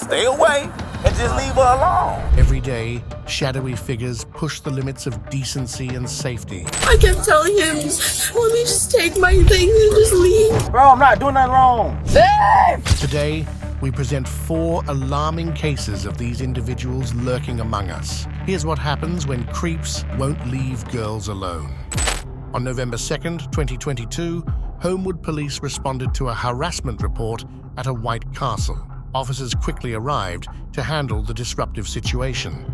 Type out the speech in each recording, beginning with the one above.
stay away and just leave her alone. Every day, shadowy figures push the limits of decency and safety. I kept telling him, let me just take my things and just leave. Bro, I'm not doing nothing wrong. Today, we present 4 alarming cases of these individuals lurking among us. Here's what happens when creeps won't leave girls alone. On November 2nd, 2022, Homewood Police responded to a harassment report at a White Castle. Officers quickly arrived to handle the disruptive situation.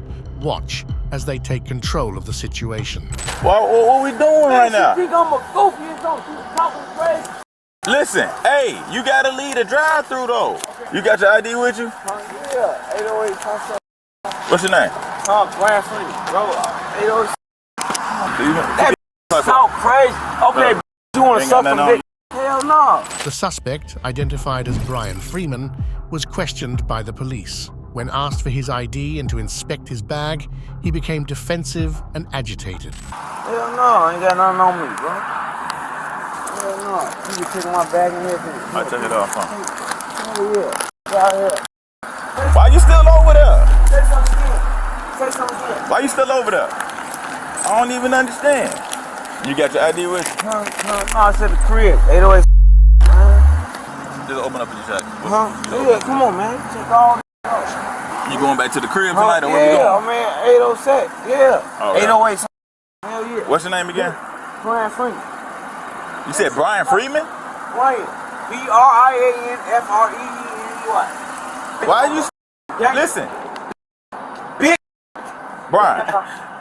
Watch as they take control of the situation. What are we doing right now? Listen, hey, you gotta leave the drive-through though. You got your ID with you? Yeah, 808 Thompson. What's your name? Brian Free, bro. 808. That so crazy. Okay, you want to suffer big? Hell no. The suspect, identified as Brian Freeman, was questioned by the police. When asked for his ID and to inspect his bag, he became defensive and agitated. Hell no, I ain't got nothing on me, bro. Hell no. You can take my bag and everything. I took it off, huh? Hell yeah. Right here. Why you still over there? Say something again. Say something again. Why you still over there? I don't even understand. You got your ID with you? No, I said the crib. 808. Just open up your jacket. Yeah, come on, man. Check all this out. You going back to the crib tonight or where we Yeah, going? man. 806. Yeah. Oh, 808. Hell yeah. What's your name again? Brian Free. You said Brian Freeman? Brian. BRIAN FREEMANY. Why you listen? Big Brian.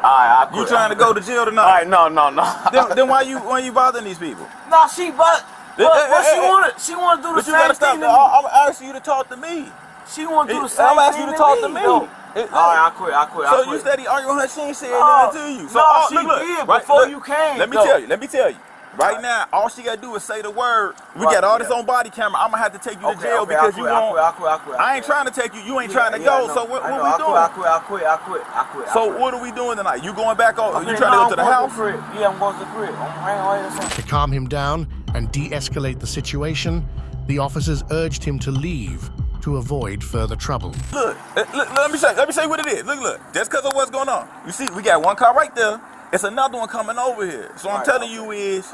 Alright, You trying to go to jail tonight? Alright, no. Then why you bothering these people? No, she she wanted to do the But you same gotta stop. thing to me. I'm asking you to talk to me. She want to do the same I'm thing asking you to talk to me. No. Alright, I quit. So you steady arguing with her, she ain't saying No, nothing to you. So no, she look, did right, before look, you came. Let me tell you. Right now, all she gotta do is say the word. We got all this on body camera. I'm gonna have to take you to jail because you won't. I ain't trying to take you. You ain't trying to go. So what we doing? I quit. So what are we doing tonight? You going back on? You trying to go to the house? Yeah, I'm going to the crib. To calm him down and de-escalate the situation, the officers urged him to leave to avoid further trouble. Look, let me show you what it is. Look. Just because of what's going on. You see, we got one car right there. It's another one coming over here. So I'm telling you is,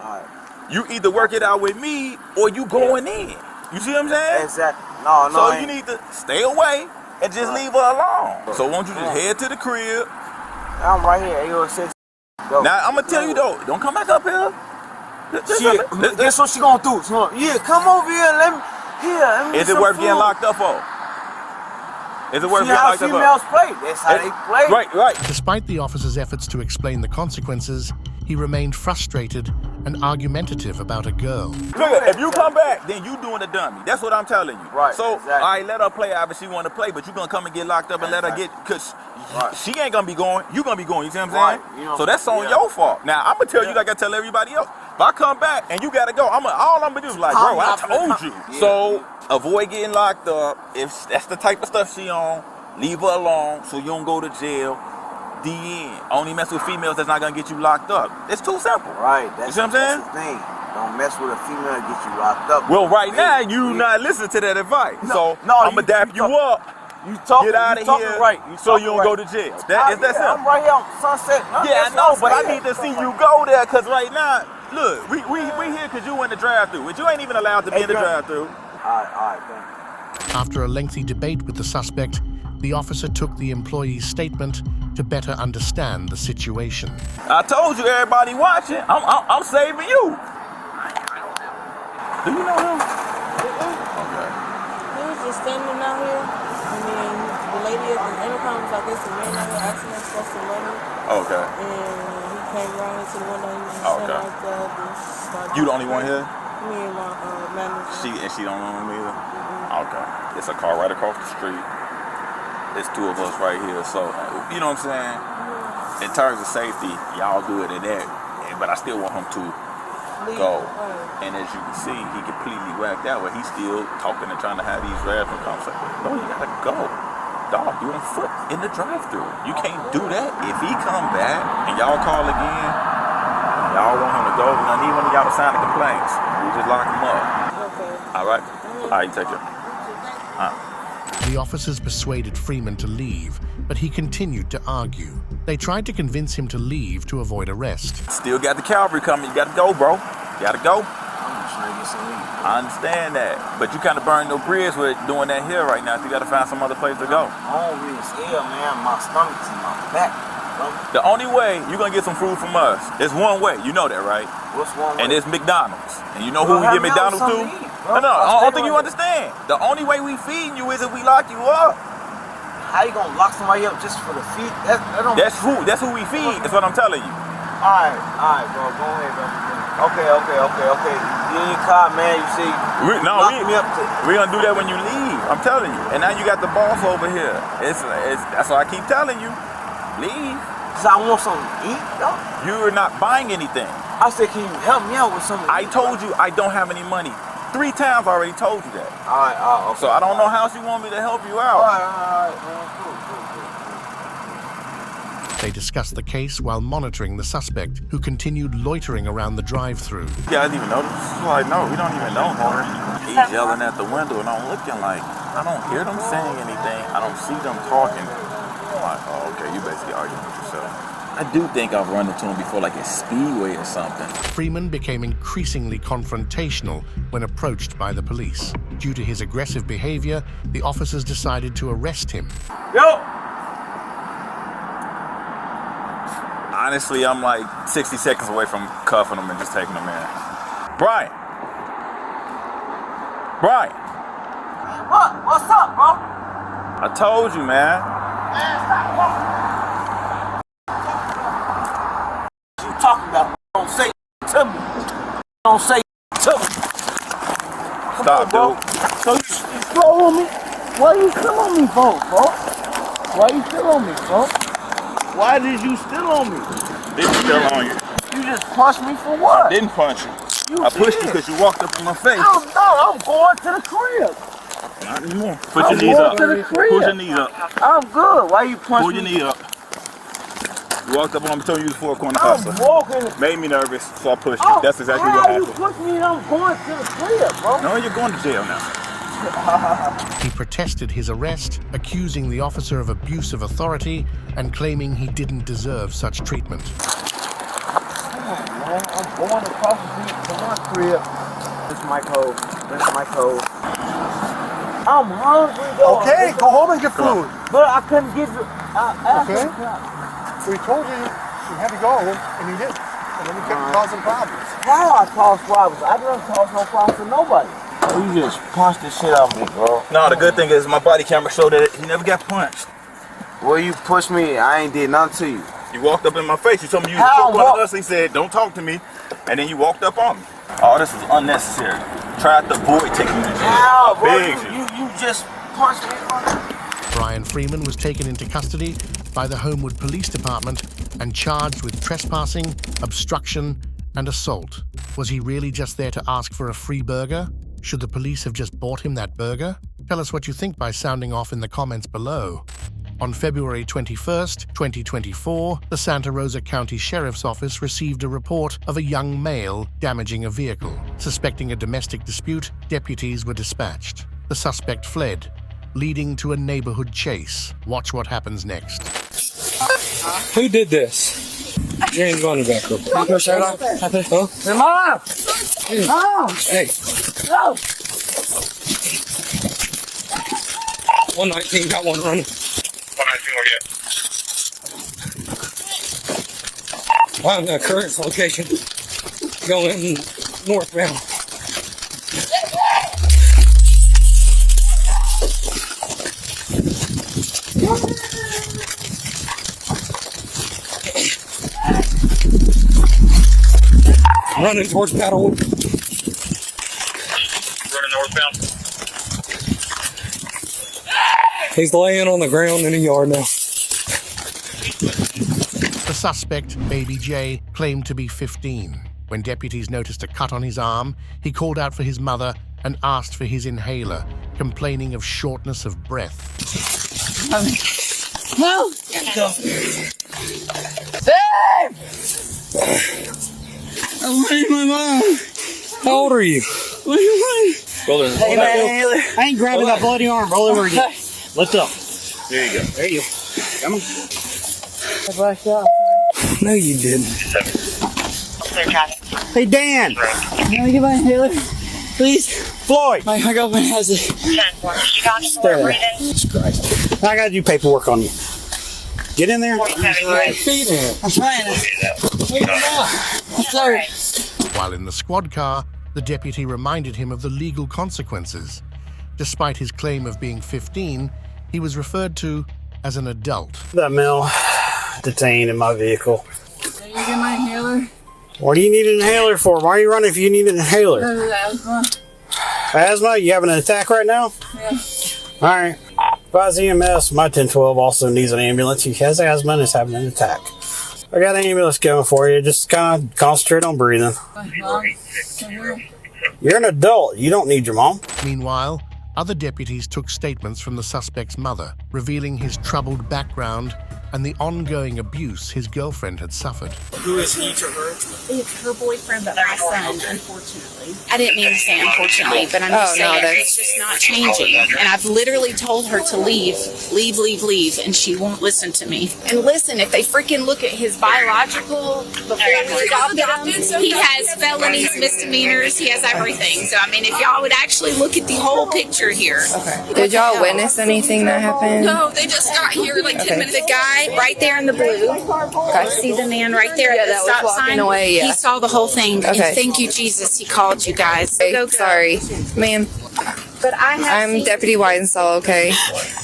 you either work it out with me or you going in. You see what I'm saying? Exactly. No. So you need to stay away and just leave her alone. So won't you just head to the crib? I'm right here, 806. Go. Now I'm gonna tell you though, don't come back up here. Guess what she gonna do? Yeah, come over here. Let me. Is it worth getting locked up for? Is it worth getting locked up for? Females play. That's how they play. Right. Despite the officer's efforts to explain the consequences, he remained frustrated and argumentative about a girl. Look, if you come back, then you doing the dummy. That's what I'm telling you. Right. So, exactly. all right, let her play out if she want to play, but you gonna come and get locked up and let her get, cause she ain't gonna be going. You gonna be going. You see what I'm saying? You know, so that's on your fault. Now I'm gonna tell you like I tell everybody else. If I come back and you gotta go, all I'm gonna do is like, bro, I told you. Yeah. So avoid getting locked up. If that's the type of stuff she on, leave her alone so you don't go to jail. The end. Only mess with females that's not gonna get you locked up. It's too simple. Right. You see what I'm saying? That's the thing. Don't mess with a female and get you locked up. Well, right now you not listening to that advice. No, I'm gonna dap you up. Get out of here. Right. So you don't go to jail. Is that simple? I'm right here on Sunset. Yeah, I know, but I need to see you go there because right now, look, we here because you in the drive-thru, but you ain't even allowed to be in the drive-thru. All right, thank you. After a lengthy debate with the suspect, the officer took the employee's statement to better understand the situation. I told you, everybody watching, I'm saving you. Do you know him? Okay. He was just standing out here, and then the lady at the intercom was like, "This is man out here asking us for some money." Okay. And he came around into the window, he was just standing like that. And started You the only one here? Me and my manager. She don't know him either? Okay. It's a car right across the street. It's 2 of us right here, so you know what I'm saying? In terms of safety, y'all do it in that, but I still want him to go. And as you can see, he completely whacked out, but he's still talking and trying to have these rational conversations. No, you gotta go. Dog, you on foot in the drive-thru. You can't do that. If he come back and y'all call again, y'all want him to go, and I need one of y'all to sign the complaints. We just lock him up. Okay. All right? All right, you take care. The officers persuaded Freeman to leave, but he continued to argue. They tried to convince him to leave to avoid arrest. Still got the cavalry coming. You gotta go, bro. You gotta go. I'm just trying to get some weed. I understand that. But you kind of burned no bridge with doing that here right now. So you gotta find some other place to go. I'm hungry as hell, man. My stomach's in my back. The only way you're gonna get some food from us is one way. You know that, right? What's one way? And it's McDonald's. And you know who we get McDonald's to? No, I don't think you understand. The only way we feeding you is if we lock you up. How you gonna lock somebody up just for the feed? That's who we feed. That's what I'm telling you. All right, bro. Go ahead, bro. Okay. You in your car, man. You see? We're gonna do that when you leave. I'm telling you. And now you got the boss over here. That's why I keep telling you. Leave. Cause I want something to eat, though. You're not buying anything. I said, can you help me out with something? I told you I don't have any money. 3 times I already told you that. All right, okay. So I don't know how else you want me to help you out. All right, man. Cool. They discussed the case while monitoring the suspect, who continued loitering around the drive-thru. You guys even notice? Like, no, we don't even know more. He's yelling at the window and I'm looking like, I don't hear them saying anything. I don't see them talking. I'm like, oh, okay, you basically arguing with yourself. I do think I've run into him before, like a speedway or something. Freeman became increasingly confrontational when approached by the police. Due to his aggressive behavior, the officers decided to arrest him. Yo! Honestly, I'm like 60 seconds away from cuffing him and just taking him in. Brian! What's up, bro? I told you, man. What you talking about? Don't say to me. Don't say to me. Stop, dude. So you still on me? Why you still on me, bro? Why you still on me, bro? Why did you still on me? Didn't still on you. You just punched me for what? I didn't punch you. I pushed you because you walked up in my face. I'm going to the crib. Not anymore. Put your knees up. To the crib. Push your knees up. I'm good. Why you punching Pull your knee up. You walked up on me, told you the 4-corner I'm hustler. walking. Made me nervous, so I pushed you. That's exactly what happened. Why you push me and I'm going to the crib, bro? No, you're going to jail now. He protested his arrest, accusing the officer of abuse of authority and claiming he didn't deserve such treatment. Come on, man. I'm going across the street to my crib. This is my code. I'm hungry, though. Okay, go home and get food. But I couldn't get the... Okay. We told you had to go, and you didn't. And then you kept causing problems. How I cause problems? I didn't cause no problems to nobody. You just punched the shit out of me, bro. No, the good thing is my body camera showed that he never got punched. Well, you pushed me. I ain't did nothing to you. You walked up in my face. You told me you was one of us. He said, don't talk to me. And then you walked up on me. All this was unnecessary. Tried to avoid taking you to jail. How, bro? You just punched me. Brian Freeman was taken into custody by the Homewood Police Department and charged with trespassing, obstruction, and assault. Was he really just there to ask for a free burger? Should the police have just bought him that burger? Tell us what you think by sounding off in the comments below. On February 21st, 2024, the Santa Rosa County Sheriff's Office received a report of a young male damaging a vehicle. Suspecting a domestic dispute, deputies were dispatched. The suspect fled, leading to a neighborhood chase. Watch what happens next. Who did this? James on the back row. Huh? Mom! Hey. No! 119 got one running. 119 Well, the current location going northbound. Running towards Paddlewood. Running northbound. He's laying on the ground in a yard now. The suspect, Baby J, claimed to be 15. When deputies noticed a cut on his arm, he called out for his mother and asked for his inhaler, complaining of shortness of breath. No! I wanted my mom. How old are you? What do you want? Brother. Hey, man, I ain't grabbing that bloody arm. Roll over again. Let's go. There you go. There you go. Come on. No, you didn't. Hey, Dan. Can I get my inhaler? Please? Floyd. My girlfriend has it. There. I got to do paperwork on you. Get in there. I'm trying. I'm sorry. While in the squad car, the deputy reminded him of the legal consequences. Despite his claim of being 15, he was referred to as an adult. That male detained in my vehicle. Can you get my inhaler? What do you need an inhaler for? Why are you running if you need an inhaler? Asthma. Asthma? You having an attack right now? Yeah. Alright. Advise EMS, my 1012 also needs an ambulance. He has asthma and is having an attack. I got an ambulance coming for you. Just kind of concentrate on breathing. My mom. You're an adult. You don't need your mom. Meanwhile, other deputies took statements from the suspect's mother, revealing his troubled background and the ongoing abuse his girlfriend had suffered. Who is he to her? It's her boyfriend, but my son, unfortunately. I didn't mean to say unfortunately, but I'm just saying it's just not changing. And I've literally told her to leave, and she won't listen to me. And listen, if they freaking look at his biological, before he adopted him, he has felonies, misdemeanors, he has everything. So, I mean, if y'all would actually look at the whole picture here. Okay. Did y'all witness anything that happened? No, they just got here like 10 minutes. The guy right there in the blue. Okay. See the man right there at the that was stop walking sign? away, yeah. He saw the whole thing. And Okay. thank you, Jesus. He called you guys. Okay, Go. sorry, ma'am. But I'm Deputy Weidenstall, okay?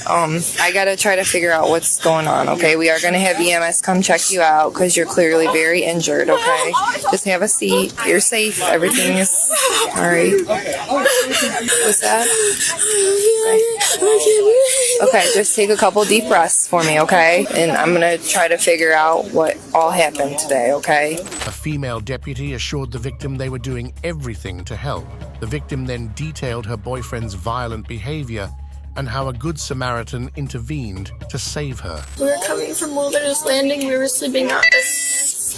I gotta try to figure out what's going on, okay? We are gonna have EMS come check you out because you're clearly very injured, okay? Just have a seat. You're safe. Everything is alright. What's that? Okay, just take a couple deep breaths for me, okay? And I'm gonna try to figure out what all happened today, okay? A female deputy assured the victim they were doing everything to help. The victim then detailed her boyfriend's violent behavior and how a good Samaritan intervened to save her. We were coming from Wilderness Landing. We were sleeping out there.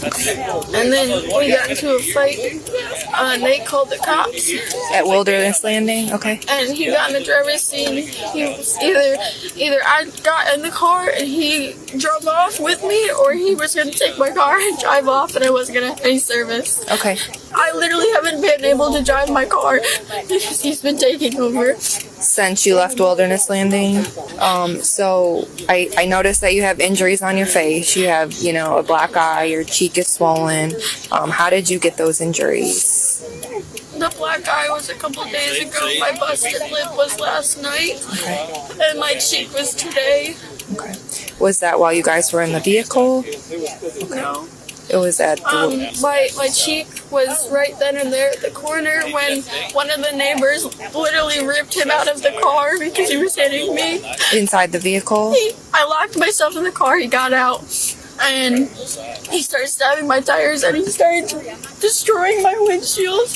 And then we got into a fight. They called the cops. At Wilderness Landing, okay? And he got in the driver's seat. He was either I got in the car and he drove off with me, or he was going to take my car and drive off, and I wasn't going to have any service. Okay. I literally haven't been able to drive my car because he's been taking over. Since you left Wilderness Landing, so I noticed that you have injuries on your face. You have, a black eye, your cheek is swollen. How did you get those injuries? The black eye was a couple days ago. My busted lip was last night. Okay. And my cheek was today. Okay. Was that while you guys were in the vehicle? No. It was at the... My cheek was right then and there at the corner when one of the neighbors literally ripped him out of the car because he was hitting me. Inside the vehicle? I locked myself in the car, he got out, and he started stabbing my tires, and he started destroying my windshield.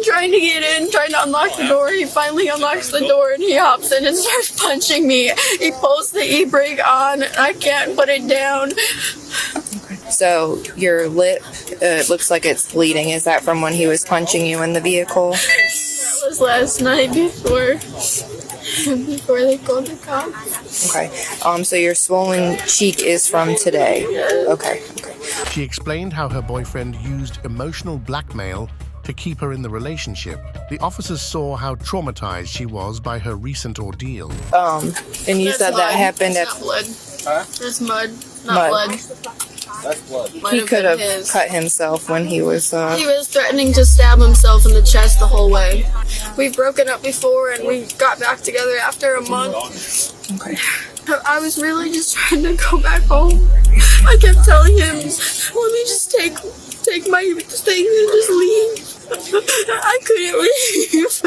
Trying to get in, trying to unlock the door. He finally unlocks the door and he hops in and starts punching me. He pulls the e-brake on, and I can't put it down. So your lip, it looks like it's bleeding. Is that from when he was punching you in the vehicle? That was last night before they called the cops. Okay. So your swollen cheek is from today. Okay. She explained how her boyfriend used emotional blackmail to keep her in the relationship. The officers saw how traumatized she was by her recent ordeal. And you said that happened at... That's not blood. Huh? That's mud, not blood. That's blood. He could have cut himself when he was... He was threatening to stab himself in the chest the whole way. We've broken up before, and we got back together after a month. Okay. I was really just trying to go back home. I kept telling him, let me just take my things and just leave. I couldn't leave.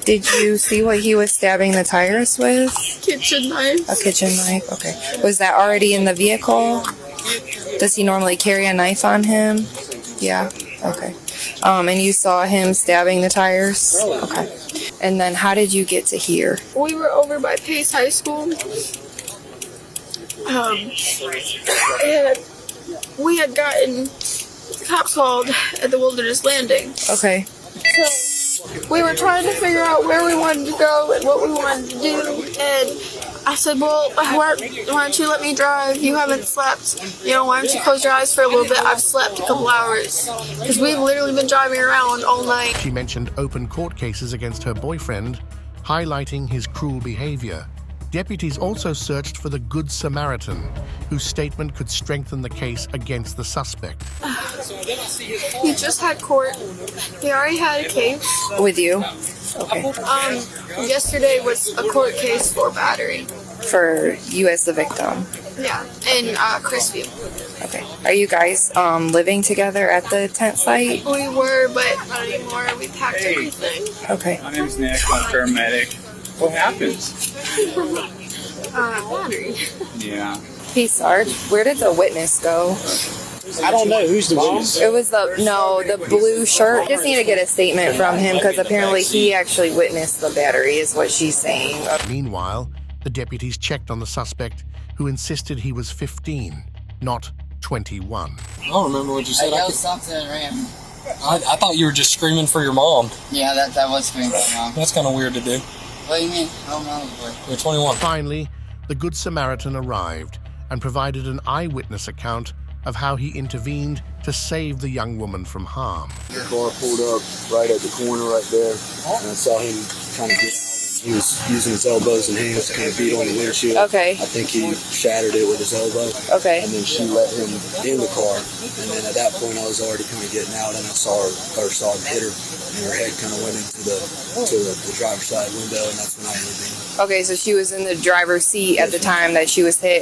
Did you see what he was stabbing the tires with? Kitchen knife. A kitchen knife, okay. Was that already in the vehicle? Does he normally carry a knife on him? Yeah, okay. And you saw him stabbing the tires? Okay. And then how did you get to here? We were over by Pace High School. And we had gotten cops called at the Wilderness Landing. Okay. So we were trying to figure out where we wanted to go and what we wanted to do, and I said, well, why don't you let me drive? You haven't slept. You know, why don't you close your eyes for a little bit? I've slept a couple hours. Because we've literally been driving around all night. She mentioned open court cases against her boyfriend, highlighting his cruel behavior. Deputies also searched for the Good Samaritan, whose statement could strengthen the case against the suspect. He just had court. He already had a case. With you? Okay. Yesterday was a court case for battery. For you as the victim? Yeah, in Crisfield. Okay. Are you guys living together at the tent site? We were, but not anymore. We packed everything. Okay. My name's Nick. I'm a paramedic. What happens? Battery. Yeah. Hey, Sarge, where did the witness go? I don't know. Who's the witness? It was the blue shirt. Just need to get a statement from him because apparently he actually witnessed the battery is what she's saying. Meanwhile, the deputies checked on the suspect, who insisted he was 15, not 21. I don't remember what you said. I yelled something and ran. I thought you were just screaming for your mom. Yeah, that was screaming for my mom. That's kind of weird to do. What do you mean? Oh, no, boy. You're 21. Finally, the Good Samaritan arrived and provided an eyewitness account of how he intervened to save the young woman from harm. The car pulled up right at the corner right there, and I saw him kind of get out. He was using his elbows and hands to kind of beat on the windshield. Okay. I think he shattered it with his elbow. Okay. And then she let him in the car, and then at that point I was already kind of getting out, and I saw him hit her, and her head kind of went into the driver's side window, and that's when I intervened. Okay, so she was in the driver's seat at the time that she was hit.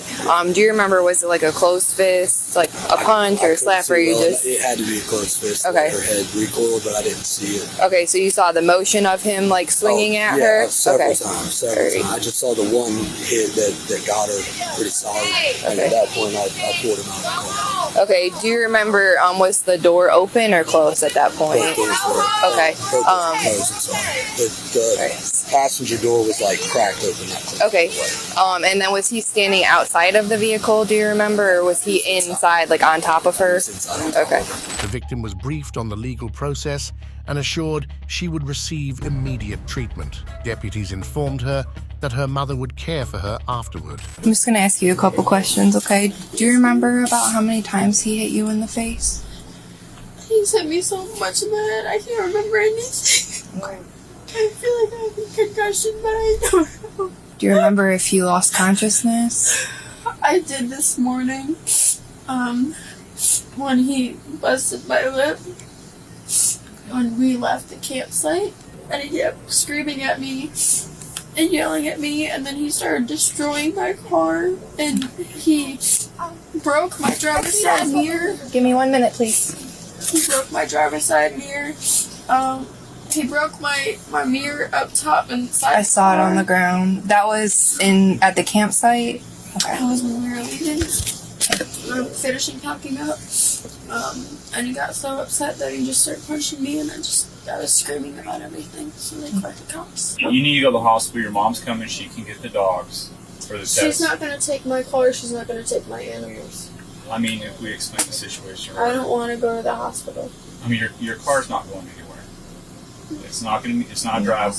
Do you remember, was it like a closed fist, like a punch or a slap, or you just... It had to be a closed fist. Okay. Her head recoiled, but I didn't see it. Okay, so you saw the motion of him like swinging at her? Several times. I just saw the one hit that got her pretty solid, and at that point I pulled him out of the car. Okay, do you remember, was the door open or closed at that point? Both doors were. Okay. Both doors were closed, I'm sorry. The passenger door was like cracked open. Okay. And then was he standing outside of the vehicle, do you remember, or was he inside, like on top of her? Okay. The victim was briefed on the legal process and assured she would receive immediate treatment. Deputies informed her that her mother would care for her afterward. I'm just going to ask you a couple questions, okay? Do you remember about how many times he hit you in the face? He's hit me so much in the head, I can't remember anything. Okay. I feel like I have a concussion, but I don't know. Do you remember if you lost consciousness? I did this morning, when he busted my lip, when we left the campsite, and he kept screaming at me and yelling at me, and then he started destroying my car, and he broke my driver's side mirror. Give me 1 minute, please. He broke my driver's side mirror. He broke my mirror up top and side. I saw it on the ground. That was at the campsite? Okay. That was when we were leaving. Finishing packing up. And he got so upset that he just started punching me, and I was screaming about everything, so they called the cops. You need to go to the hospital. Your mom's coming. She can get the dogs for the test. She's not going to take my car. She's not going to take my animals. I mean, if we explain the situation. I don't want to go to the hospital. I mean, your car's not going anywhere. It's not drivable.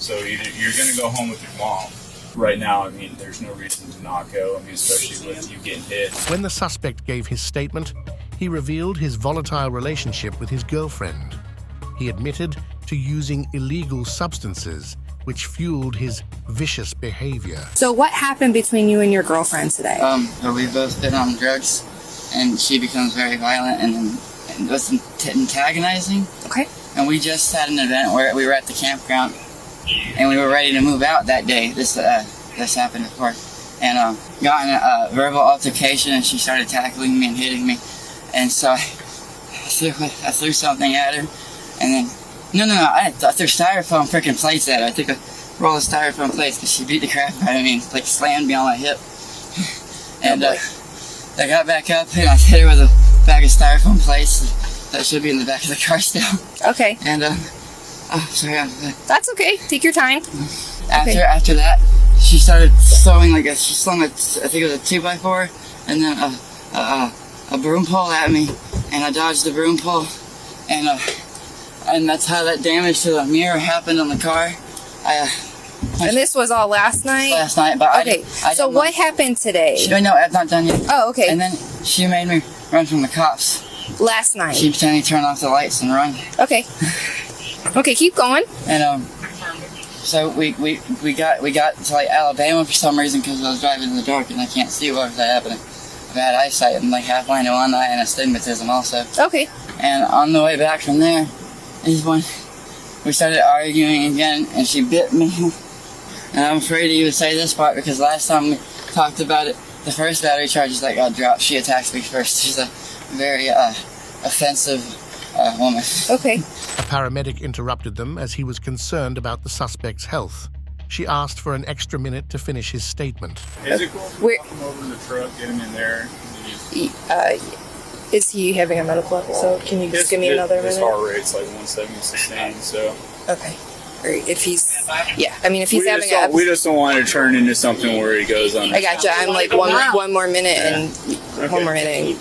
So either you're going to go home with your mom. Right now, I mean, there's no reason to not go. I mean, especially with you getting hit. When the suspect gave his statement, he revealed his volatile relationship with his girlfriend. He admitted to using illegal substances, which fueled his vicious behavior. So what happened between you and your girlfriend today? We've both been on drugs, and she becomes very violent and was antagonizing. Okay. And we just had an event where we were at the campground, and we were ready to move out that day. This happened, of course. And got in a verbal altercation, and she started tackling me and hitting me. And so I threw something at her, and then I threw styrofoam freaking plates at her. I took a roll of styrofoam plates because she beat the crap out of me and like slammed me on my hip. And I got back up and I hit her with a bag of styrofoam plates that should be in the back of the car still. Okay. And sorry. That's okay. Take your time. After that, she started throwing I think it was a 2x4, and then a broom pole at me, and I dodged the broom pole, and And that's how that damage to the mirror happened on the car. And this was all last night? Last night, but okay. So what happened today? No, I'm not done yet. Oh, okay. And then she made me run from the cops. Last night? She told me to turn off the lights and run. Okay. Okay, keep going. And so we got to like Alabama for some reason because I was driving in the dark and I can't see what was happening. I had eyesight and like half-blind in one eye and astigmatism also. Okay. And on the way back from there is when we started arguing again and she bit me. And I'm afraid to even say this part because last time we talked about it, the first battery charges that got dropped, she attacked me first. She's a very offensive woman. Okay. A paramedic interrupted them as he was concerned about the suspect's health. She asked for an extra minute to finish his statement. Is it cool if we walk him over in the truck, get him in there? Is he having a medical episode? Can you just give me another minute? His heart rate's like 170 sustained, so. Okay. Or if he's, yeah, I mean, if he's having a... We just don't want it to turn into something where he goes on. I gotcha. I'm like one more minute and one more minute.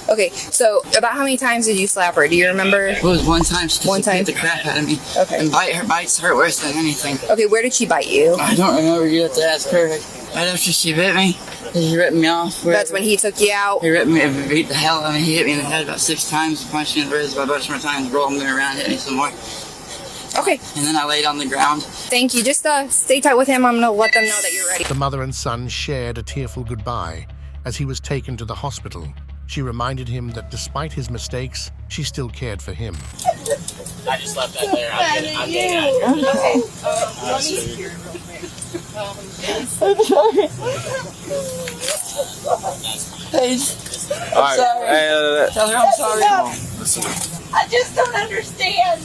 Okay, so about how many times did you slap her? Do you remember? It was one time. She beat the crap out of me. Okay. And bites hurt worse than anything. Okay, where did she bite you? I don't remember. You have to ask her. Right after she bit me, he ripped me off. That's when he took you out? He ripped me, beat the hell out of me. He hit me in the head about 6 times, punched me in the ribs about a bunch more times, rolled me around, hit me some more. Okay. And then I laid on the ground. Thank you. Just stay tight with him. I'm going to let them know that you're ready. The mother and son shared a tearful goodbye as he was taken to the hospital. She reminded him that despite his mistakes, she still cared for him. I just left that there. I'm getting out of here. Okay. I'm sorry. Tell her I'm sorry. Listen. I just don't understand.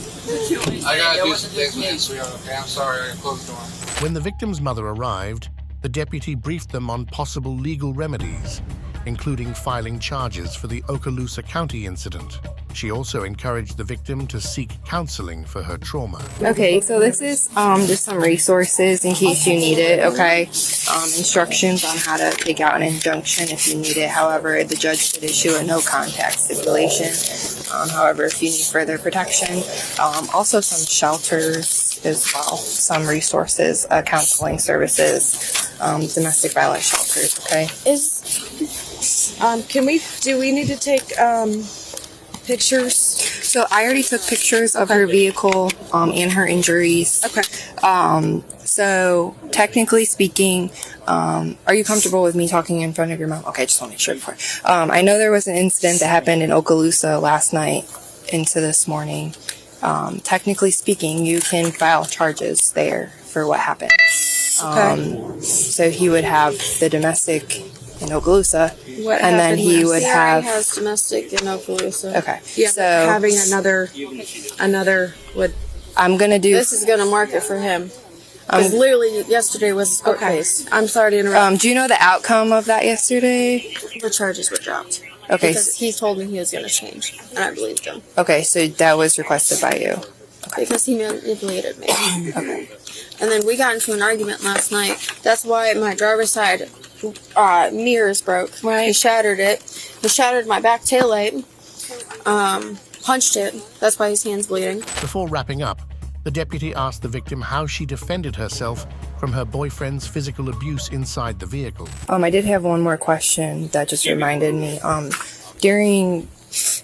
I gotta do some things with this, okay? I'm sorry, I gotta close the door. When the victim's mother arrived, the deputy briefed them on possible legal remedies, including filing charges for the Okaloosa County incident. She also encouraged the victim to seek counseling for her trauma. Okay, so this is just some resources in case you need it, okay? Instructions on how to take out an injunction if you need it. However, the judge could issue a no contact stipulation. However, if you need further protection. Also some shelters as well, some resources, counseling services, domestic violence shelters, okay? Do we need to take pictures? So I already took pictures of her vehicle and her injuries. Okay. So technically speaking, are you comfortable with me talking in front of your mom? Okay, just want to make sure before. I know there was an incident that happened in Okaloosa last night into this morning. Technically speaking, you can file charges there for what happened. Okay. So he would have the domestic in Okaloosa, And then he would have has domestic in Okaloosa. Okay. Yeah, So having another would. I'm gonna do. This is gonna mark it for him. Because literally yesterday was a court case. I'm sorry to interrupt. Do you know the outcome of that yesterday? The charges were dropped. Okay. Because he told me he was gonna change, and I believed him. Okay, so that was requested by you. Okay. Because he manipulated me. Okay. And then we got into an argument last night. That's why my driver's side mirrors broke. Right. He shattered it. He shattered my back taillight. Punched it. That's why his hand's bleeding. Before wrapping up, the deputy asked the victim how she defended herself from her boyfriend's physical abuse inside the vehicle. I did have one more question that just reminded me. During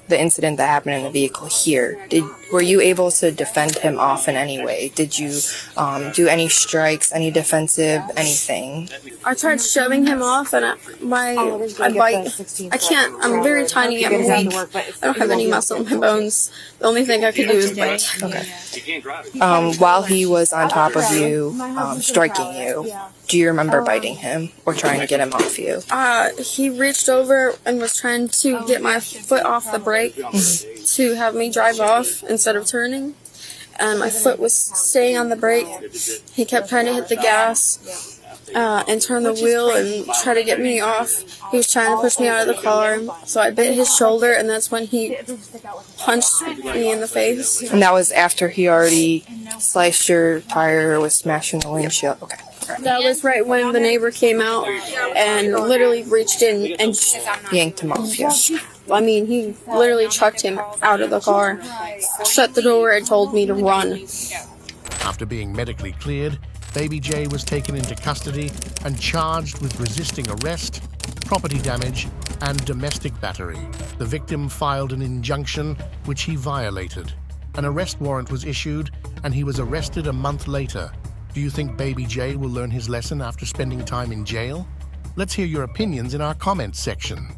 the incident that happened in the vehicle here, were you able to defend him off in any way? Did you do any strikes, any defensive, anything? I tried shoving him off, and I can't. I'm very tiny. I'm weak. I don't have any muscle in my bones. The only thing I could do is bite. Okay. While he was on top of you, striking you, do you remember biting him or trying to get him off you? He reached over and was trying to get my foot off the brake to have me drive off instead of turning. And my foot was staying on the brake. He kept trying to hit the gas and turn the wheel and try to get me off. He was trying to push me out of the car. So I bit his shoulder, and that's when he punched me in the face. And that was after he already sliced your tire or was smashing the windshield? Okay. That was right when the neighbor came out and literally reached in and yanked him off, yeah. I mean, he literally chucked him out of the car, shut the door, and told me to run. After being medically cleared, Baby J was taken into custody and charged with resisting arrest, property damage, and domestic battery. The victim filed an injunction, which he violated. An arrest warrant was issued, and he was arrested a month later. Do you think Baby J will learn his lesson after spending time in jail? Let's hear your opinions in our comments section.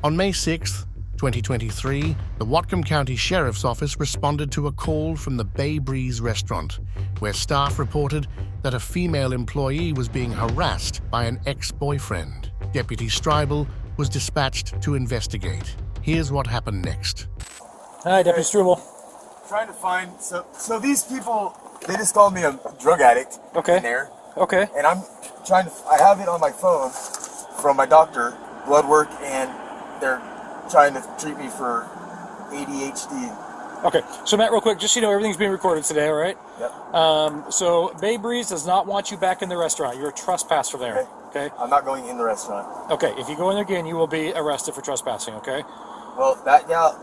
On May 6th, 2023, the Whatcom County Sheriff's Office responded to a call from the Bay Breeze restaurant, where staff reported that a female employee was being harassed by an ex-boyfriend. Deputy Strible was dispatched to investigate. Here's what happened next. Hi, Deputy Strible. Trying to find, so these people, they just called me a drug addict in there. Okay. And I'm trying to, I have it on my phone from my doctor, blood work, and they're trying to treat me for ADHD. Okay, so Matt, real quick, just so you know, everything's being recorded today, all right? Yep. So Bay Breeze does not want you back in the restaurant. You're a trespasser there, okay? I'm not going in the restaurant. Okay, if you go in there again, you will be arrested for trespassing, okay? Well, that gal,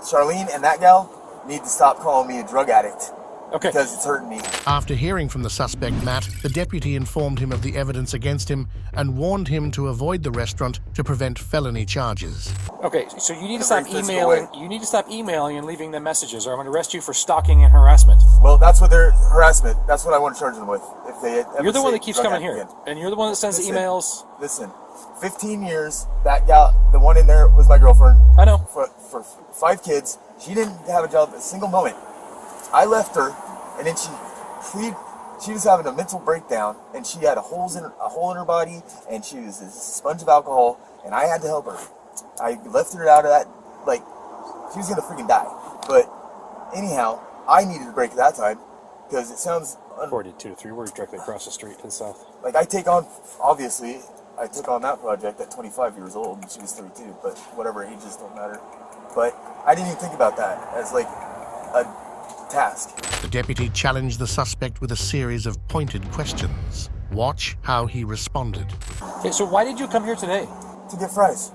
Charlene, and that gal need to stop calling me a drug addict. Okay. Because it's hurting me. After hearing from the suspect, Matt, the deputy informed him of the evidence against him and warned him to avoid the restaurant to prevent felony charges. Okay, so you need to stop emailing. You need to stop emailing and leaving them messages, or I'm going to arrest you for stalking and harassment. Well, that's what they're harassment. That's what I want to charge them with. If they you're the one that keeps coming here, and you're the one that sends the emails. Listen, 15 years. That gal, the one in there, was my girlfriend. I know. For 5 kids, she didn't have a job a single moment. I left her, and then she was having a mental breakdown, and she had a hole in her body, and she was a sponge of alcohol, and I had to help her. I left her out of that, like, she was gonna freaking die. But anyhow, I needed a break at that time, because it sounds 42 to 3, we're directly across the street to the south. like I took on that project at 25 years old, and she was 32, but whatever, ages don't matter. But I didn't even think about that as like a task. The deputy challenged the suspect with a series of pointed questions. Watch how he responded. Okay, so why did you come here today? To get fries.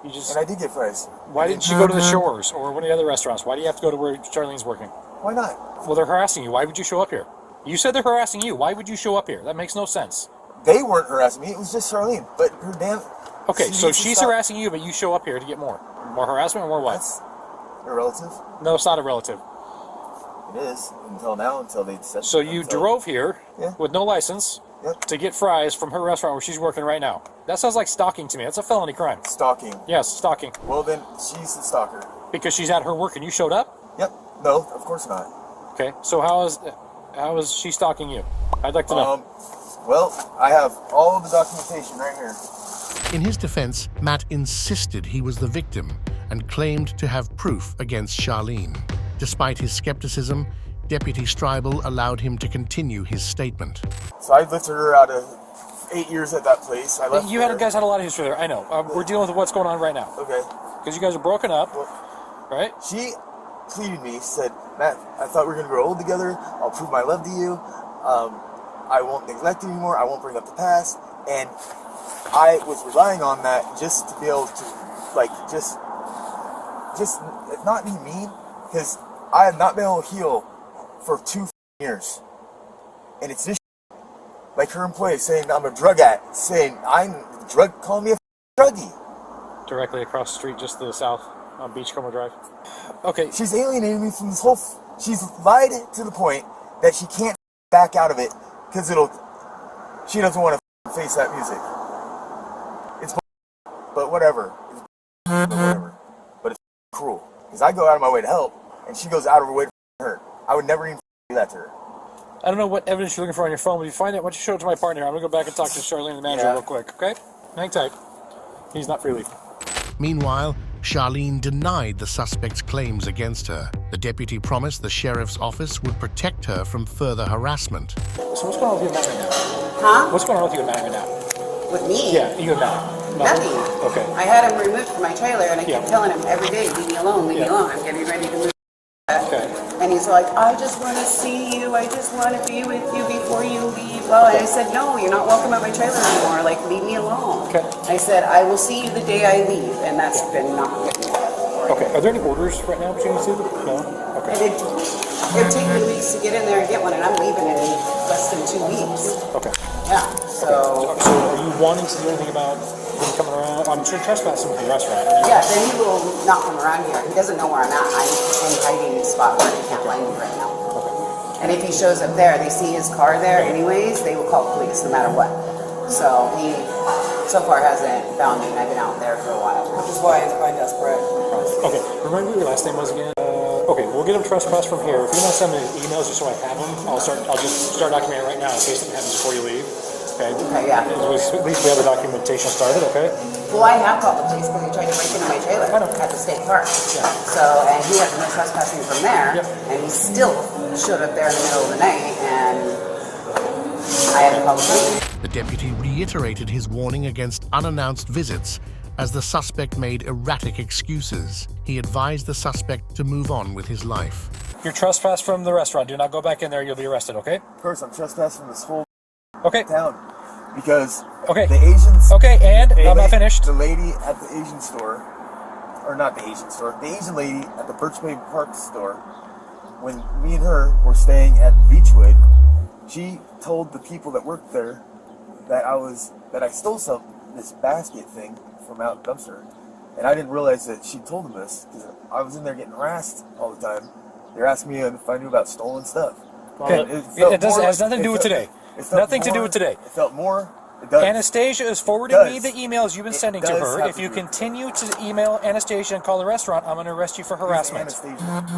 And I did get fries. Why didn't you go to the Shores or one of the other restaurants? Why do you have to go to where Charlene's working? Why not? Well, they're harassing you. Why would you show up here? You said they're harassing you. Why would you show up here? That makes no sense. They weren't harassing me. It was just Charlene. But her damn... Okay, so she's harassing you, but you show up here to get more. More harassment or more what? That's a relative. No, it's not a relative. It is. Until now, until they said... So you drove here with no license to get fries from her restaurant where she's working right now. That sounds like stalking to me. That's a felony crime. Stalking? Yes, stalking. Well, then she's the stalker. Because she's at her work and you showed up? Yep. No, of course not. Okay, so how is she stalking you? I'd like to know. Well, I have all of the documentation right here. In his defense, Matt insisted he was the victim and claimed to have proof against Charlene. Despite his skepticism, Deputy Strible allowed him to continue his statement. So I lifted her out of 8 years at that place. I left You guys had a lot of history there. I know. We're dealing with what's going on right now. Okay. Because you guys are broken up, right? She pleaded me. She said, Matt, I thought we were going to grow old together. I'll prove my love to you. I won't neglect you anymore. I won't bring up the past. And I was relying on that just to be able to, like, just not be mean. Because I have not been able to heal for 2 years. And it's this like her employee saying I'm a drug addict, saying calling me a druggie. Directly across the street, just to the south, on Beachcomber Drive. Okay. She's alienated me from this whole... She's lied to the point that she can't back out of it because she doesn't want to face that music. It's but whatever. But it's cruel. Because I go out of my way to help, and she goes out of her way to hurt. I would never even do that to her. I don't know what evidence you're looking for on your phone, but if you find it, why don't you show it to my partner? I'm going to go back and talk to Charlene, the manager, real quick, okay? Hang tight. He's not free leave. Meanwhile, Charlene denied the suspect's claims against her. The deputy promised the sheriff's office would protect her from further harassment. So what's going on with you and Matt right now? Huh? What's going on with you and Matt right now? With me? Yeah, you and Matt. Nothing. Okay. I had him removed from my trailer, and I kept telling him every day, leave me alone, leave me alone. I'm getting ready to move. Okay. And he's like, I just want to see you. I just want to be with you before you leave. Well, and I said, no, you're not welcome at my trailer anymore. Like, leave me alone. Okay. I said, I will see you the day I leave, and that's been not good. Okay. Are there any orders right now between you two? No. Okay. It'd take me weeks to get in there and get one, and I'm leaving in less than 2 weeks. Okay. Yeah. So are you wanting to do anything about him coming around? I'm sure trespassing from the restaurant. yeah, then he will not come around here. He doesn't know where I'm at. I'm in hiding spot where he can't find me right now. And if he shows up there, they see his car there anyways, they will call police no matter what. So he so far hasn't found me, and I've been out there for a while. Which is why it's quite desperate. Okay, remind me what your last name was again? Okay, we'll get him trespassed from here. If you want to send me emails just so I have them, I'll just start documenting right now in case something happens before you leave. Okay? Okay, yeah. At least we have the documentation started, okay? Well, I have called the police because he tried to break into my trailer at the state park. Yeah. So, and he has no trespassing from there, and he still showed up there in the middle of the night, and I had to call the police. The deputy reiterated his warning against unannounced visits as the suspect made erratic excuses. He advised the suspect to move on with his life. You're trespassed from the restaurant. Do not go back in there. You'll be arrested, okay? Of course, I'm trespassing from this whole town. Because the Asians... Okay, and I'm not finished. The lady at the Asian store, or not the Asian store, the Asian lady at the Birch Bay Park store, when me and her were staying at Beechwood, she told the people that worked there that I stole this basket thing from out the dumpster. And I didn't realize that she told them this because I was in there getting harassed all the time. They're asking me if I knew about stolen stuff. Okay. It has nothing to do with today. Nothing to do with today. It felt more. It does. Anastasia is forwarding me the emails you've been sending to her. If you continue to email Anastasia and call the restaurant, I'm going to arrest you for harassment.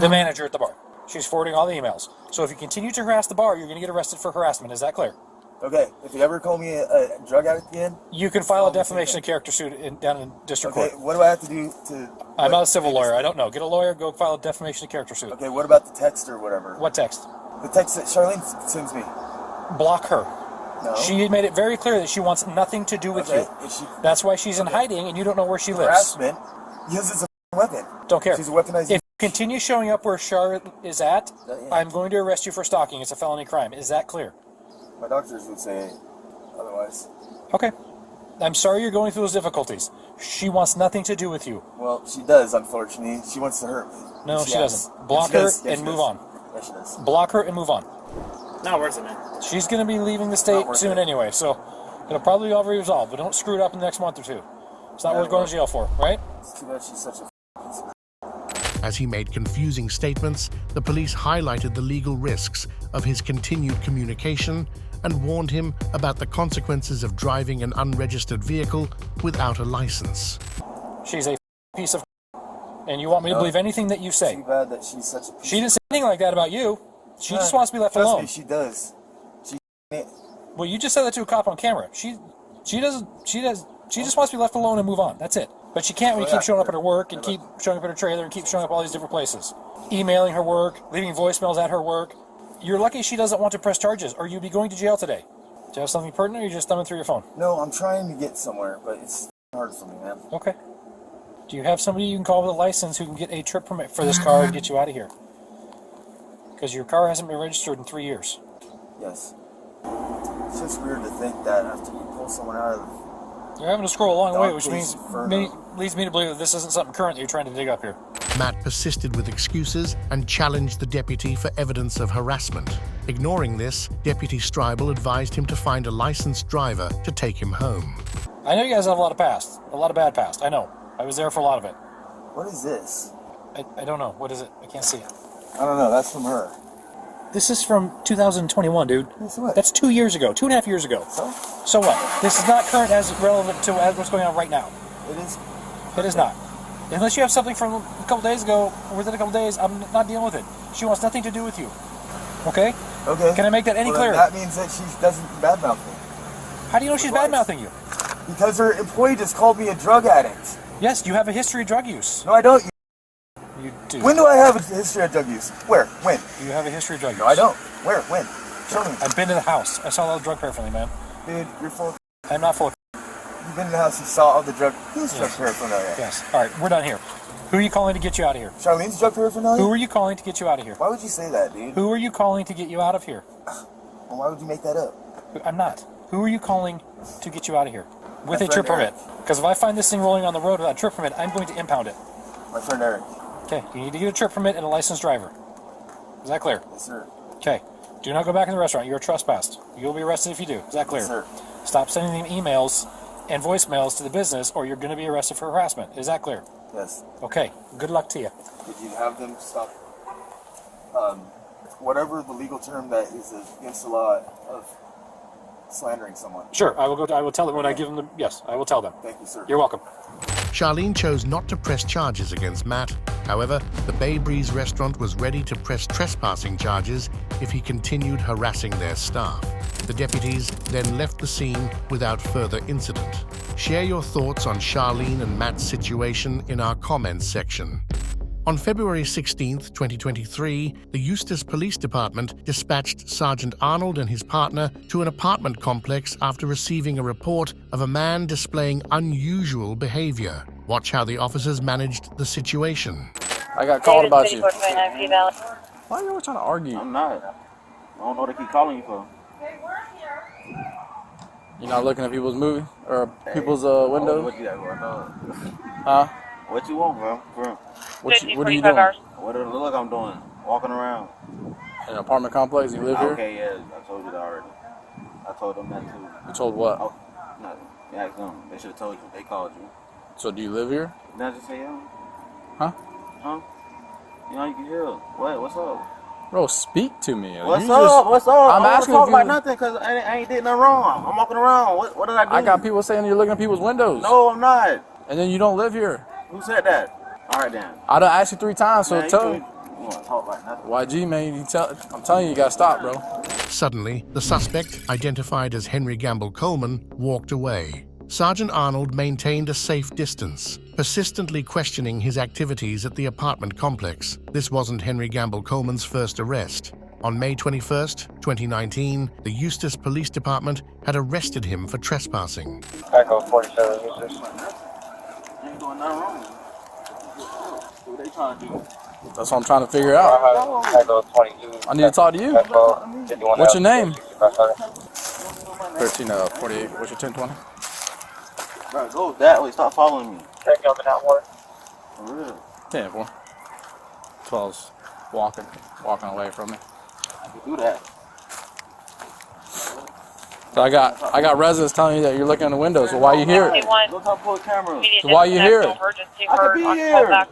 The manager at the bar. She's forwarding all the emails. So if you continue to harass the bar, you're going to get arrested for harassment. Is that clear? Okay. If you ever call me a drug addict again, you can file a defamation of character suit down in district court. What do I have to do to... I'm not a civil lawyer. I don't know. Get a lawyer, go file a defamation of character suit. Okay, what about the text or whatever? What text? The text that Charlene sends me. Block her. No. She made it very clear that she wants nothing to do with you. That's why she's in hiding and you don't know where she lives. Harassment. Yes, it's a weapon. Don't care. She's a weaponized... If you continue showing up where Charlotte is at, I'm going to arrest you for stalking. It's a felony crime. Is that clear? My doctors would say otherwise. Okay. I'm sorry you're going through those difficulties. She wants nothing to do with you. Well, she does, unfortunately. She wants to hurt me. No, she doesn't. Block her and move on. Yes, she does. Block her and move on. Not worth it, man. She's going to be leaving the state soon anyway, so it'll probably all be resolved, but don't screw it up in the next month or two. It's not worth going to jail for, right? It's too bad she's such a... As he made confusing statements, the police highlighted the legal risks of his continued communication and warned him about the consequences of driving an unregistered vehicle without a license. She's a piece of and you want me to believe anything that you say. Too bad that she's such a piece. She didn't say anything like that about you. She just wants to be left alone. Me, she does. Well, you just said that to a cop on camera. She just wants to be left alone and move on. That's it. But she can't when you keep showing up at her work and keep showing up at her trailer and keep showing up all these different places. Emailing her work, leaving voicemails at her work. You're lucky she doesn't want to press charges, or you'd be going to jail today. Do you have something pertinent, or you're just thumbing through your phone? No, I'm trying to get somewhere, but it's hard for me, man. Okay. Do you have somebody you can call with a license who can get a trip permit for this car and get you out of here? Because your car hasn't been registered in 3 years. Yes. It's just weird to think that after you pull someone out of... You're having to scroll a long way, which leads me to believe that this isn't something current that you're trying to dig up here. Matt persisted with excuses and challenged the deputy for evidence of harassment. Ignoring this, Deputy Strible advised him to find a licensed driver to take him home. I know you guys have a lot of past, a lot of bad past. I know. I was there for a lot of it. What is this? I don't know. What is it? I can't see it. I don't know. That's from her. This is from 2021, dude. So what? That's 2 years ago, 2.5 years ago. So what? This is not current as relevant to what's going on right now. It is. It is not. Unless you have something from a couple days ago, or within a couple days, I'm not dealing with it. She wants nothing to do with you. Okay? Okay. Can I make that any clearer? That means that she doesn't badmouth me. How do you know she's badmouthing you? Because her employee just called me a drug addict. Yes, you have a history of drug use. No, I don't. You do. When do I have a history of drug use? Where? When? You have a history of drug use. No, I don't. Where? When? Show me. I've been to the house. I saw all the drug paraphernalia, man. Dude, you're full of... I'm not full of... You've been in the house, you saw all the drug... Who's drug paraphernalia? Yes. All right, we're done here. Who are you calling to get you out of here? Charlene's drug paraphernalia? Who are you calling to get you out of here? Why would you say that, dude? Who are you calling to get you out of here? Well, why would you make that up? I'm not. Who are you calling to get you out of here? With My a trip friend permit. Because if I find this thing rolling on the road without a trip permit, I'm going to impound it. My friend Eric. Okay, you need to get a trip permit and a licensed driver. Is that clear? Yes, sir. Okay. Do not go back in the restaurant. You're trespassed. You'll be arrested if you do. Is that clear? Yes, sir. Stop sending them emails and voicemails to the business or you're going to be arrested for harassment. Is that clear? Yes. Okay. Good luck to you. Did you have them stop, whatever the legal term that is against the law of slandering someone? Sure. I will tell them when I give them the... Yes, I will tell them. Thank you, sir. You're welcome. Charlene chose not to press charges against Matt. However, the Bay Breeze restaurant was ready to press trespassing charges if he continued harassing their staff. The deputies then left the scene without further incident. Share your thoughts on Charlene and Matt's situation in our comments section. On February 16th, 2023, the Eustis Police Department dispatched Sergeant Arnold and his partner to an apartment complex after receiving a report of a man displaying unusual behavior. Watch how the officers managed the situation. I got called about you. Why are you always trying to argue? I'm not. I don't know what they keep calling you for. You're not looking at people's movie or people's windows? What you got going on? Huh? What you want, bro? What are you doing? What does it look like I'm doing? Walking around. In an apartment complex? You live here? Okay, yeah. I told you that already. I told them that too. You told what? Oh, no. You asked them. They should have told you. They called you. So do you live here? Didn't I just say yeah? Huh? Huh? You know, you can hear. What? What's up? Bro, speak to me. What's up? What's up? I'm asking talk if about you... nothing because I ain't did nothing wrong. I'm walking around. What did I do? I got people saying you're looking at people's windows. No, I'm not. And then you don't live here. Who said that? All right, then. I done asked you 3 times, so Man, tell me. You want to talk like nothing. YG, man, I'm telling you, you gotta stop, bro. Suddenly, the suspect, identified as Henry Gamble Coleman, walked away. Sergeant Arnold maintained a safe distance, persistently questioning his activities at the apartment complex. This wasn't Henry Gamble Coleman's first arrest. On May 21st, 2019, the Eustis Police Department had arrested him for trespassing. Echo 47, Eustis. Ain't doing nothing wrong. What they trying to do? That's what I'm trying to figure out. Echo 22. I need to talk to you. What's your name? 1348. What's your 1020? Bro, go that way. Stop following me. Check over that water. For real. 10-4. 12's walking away from me. I can do that. So I got residents telling you that you're looking in the window. So why are you here? Go talk to the camera. So why are you here? I could be here.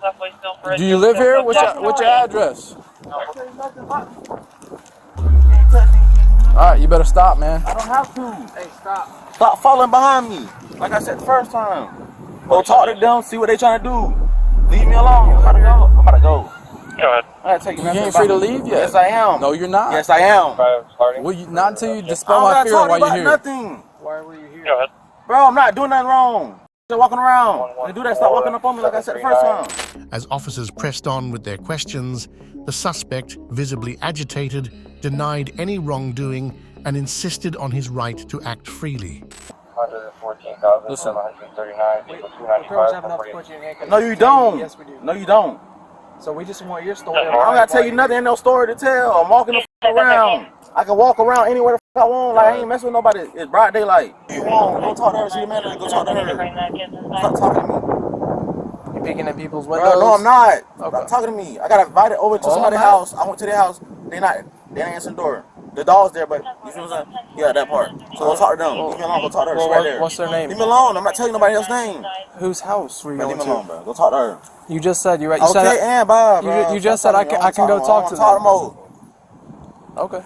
Do you live here? What's your address? Alright, you better stop, man. I don't have to. Hey, stop. Stop following behind me. Like I said the first time. Go talk to them, see what they trying to do. Leave me alone. I'm about to go. Go ahead. I take You ain't free to leave yet. Yes, I am. No, you're not. Yes, I am. Well, not until you dispel my fear while you're here. Nothing. Why were you here? Go ahead. Bro, I'm not doing nothing wrong. Just walking around. When you do that, stop walking up on me like I said the first time. As officers pressed on with their questions, the suspect, visibly agitated, denied any wrongdoing and insisted on his right to act freely. 114,739. No, you don't. Yes, we do. No, you don't. So we just want your story. I don't gotta tell you nothing. Ain't no story to tell. I'm walking the around. I can walk around anywhere the I want. Like I ain't messing with nobody. It's broad daylight. You want? Go talk to her. She the manager. Go talk to her. Stop talking to me. You peeking at people's Bro, windows? no, I'm not. Okay. Stop talking to me. I got invited over to somebody's house. I went to their house. They ain't answering the door. The dog's there, but you feel what I'm saying? Yeah, that part. So go talk to them. Leave me alone. Go talk to her. She's right there. What's their name? Leave me alone. I'm not telling nobody else's name. Whose house were you Bro, going leave me to? alone, bro. Go talk to her. You just said you Okay, said and bye, bro. you just said I can go talk to them. Okay.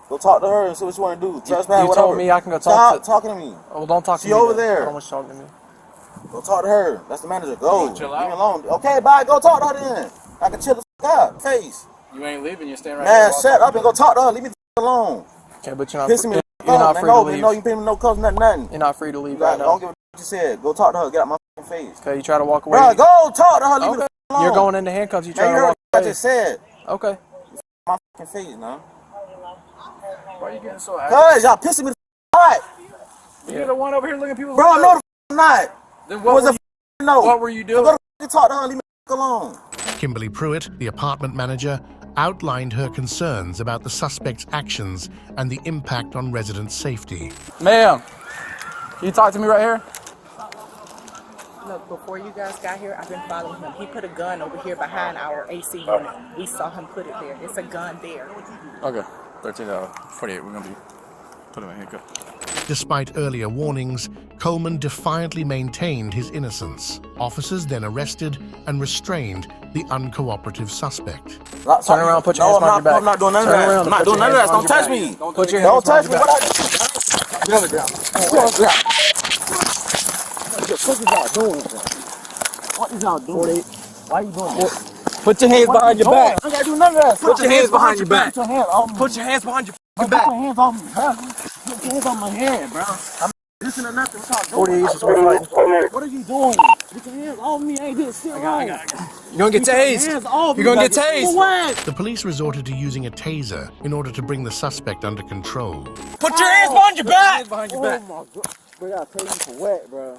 Go talk to her and see what you want to do. You told me I can go talk to... talking to me. Oh, well, don't talk to me. She over then. there. I don't want you talking to me. Go talk to her. That's the manager. Go. Leave Chill me out. alone. Okay, bye. Go talk to her then. I can chill the up. Face. You ain't leaving. You're staying right Man, there. shut up and go talk to her. Leave me alone. Okay, but you're not, Pissing me you're not free to leave. No, you paying me no cups, nothing. You're not free to leave You right don't now. give a what you said. Go talk to her. Get out my face. Okay, you try to walk away. Bro, go talk to her. Leave me alone. You're going into handcuffs. You try Man, you to heard walk what I away. just said. Okay. My face, now. Why are you getting so angry? Cause y'all pissing me the hot. You're the one over here looking at people's Bro, no, the not. Then what was what no. were you doing? Go to talk to her. Leave me alone. Kimberly Pruitt, the apartment manager, outlined her concerns about the suspect's actions and the impact on resident safety. Ma'am, can you talk to me right here? Look, before you guys got here, I've been following him. He put a gun over here behind our AC unit. We saw him put it there. It's a gun there. Okay, 13:48. We're gonna be put him in handcuffs. Despite earlier warnings, Coleman defiantly maintained his innocence. Officers then arrested and restrained the uncooperative suspect. Turn around, put your hands behind your back. I'm not doing none of that. I'm not doing none of that. Don't touch me. Put your hands Don't touch me. Get on the ground. Get on the ground. What is y'all doing, bro? What is y'all doing? Why are you doing this? Put your hands behind your back. I ain't gotta do none of that. Put your hands behind your back. Put your hands off me. Put your hands behind your Put back. your hands off me, bro. Put your hands on my head, bro. I'm not listening to nothing. What y'all doing? What are you doing? Put your hands off me. I ain't did shit wrong. You're gonna get tased. You're gonna get tased. The police resorted to using a taser in order to bring the suspect under control. Put your hands behind your back. Oh my god. Bro, y'all tase me for what, bro?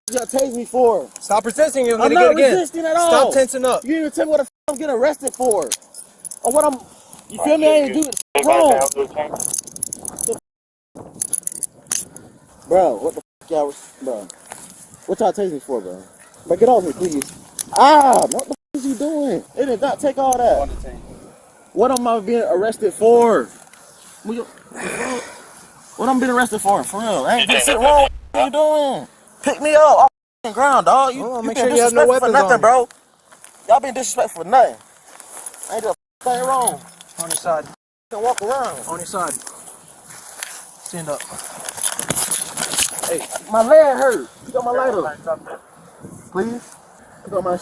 What y'all tase me for? Stop resisting. You're I'm gonna not get again. resisting at all. Stop tensing up. You didn't even tell me what the f I'm getting arrested for. Or what I'm... You feel me? I ain't doing it wrong. Bro, what the f y'all was... Bro. What y'all tase me for, bro? Bro, get off me, please. Ah! What the f is you doing? It did not take all that. What am I being arrested for? What I'm being arrested for real? I ain't doing shit wrong. What you doing? Pick me up off the ground, dog. You make been sure you have no disrespectful for weapons nothing, on bro. Y'all been disrespectful for nothing. I ain't doing nothing wrong. On your side. You can walk around. On your side. Stand up. Hey, my leg hurt. Pick up my lighter. Please. Pick up my